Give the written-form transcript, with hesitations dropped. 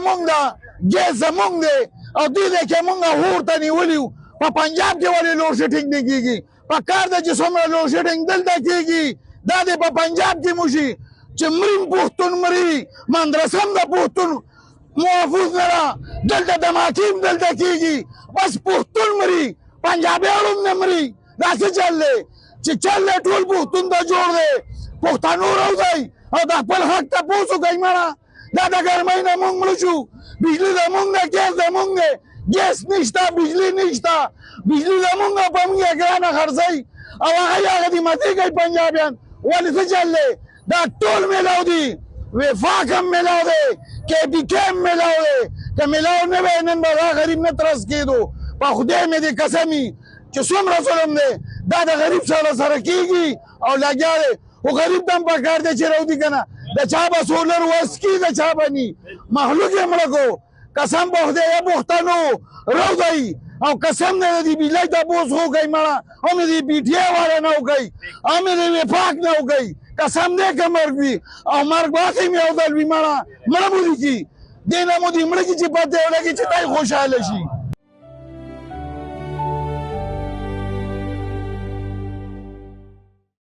زمونږ ده ګیس زمونږ دی او دې دی کې مونږ هور ته نیولي وو په پنجاب کې ولې لوډ شیډینګ نه کېږي په کار ده چې څومره لوډ شیډینګ دلته کېږي دا دی په پنجاب کې موشي چې مریم پښتون مري مدرسه هم د پښتون محفوظ نه ده دلته دماکیم دلته کېږي بس پښتون مري پنجابیان هم نه مري دا څه چل دی چې چل دی ټول پښتون ته جوړ دی پښتنو راوځئ او د خپل حق تپوس وکئ مړه دا د ګرمۍ نه مونږ مړه شو بجلي زمونږ ده ګیس زمونږ دی ګیس نشته بجلي نشته بجلي زمونږ ده په مونږ یې ګرانه خرڅئ او هغه قیمتي کوي پنجابیان ولې څه چل دی دا ټول میلاو دي وفاق هم میلاو دی KPK هم میلاو دی که میلاو نه وی نن به دا غریب نه ترس کېدو په خدای مې دې قسم وي چې څومره ظلم دی دا د غریب سره کېږي او لګیا دی خو غریب ته هم پکار دی چې راوځي که نه د چا به سولر وس کي د چا به ني مخلوق یې مړه کو قسم په خدای یا پښتنو راوځئ او قسم دی د دې بجلۍ تپوس وکئ مړه هم د دې PTI والا نه وکئ هم د وفاق نه وکئ قسم دی که مرګ وي او مرګ واقعي مې یو ځل وي مړه مړه مو دي کي دې نه مو دې مړه کي چې پته ولګي چې دی خوشحاله شي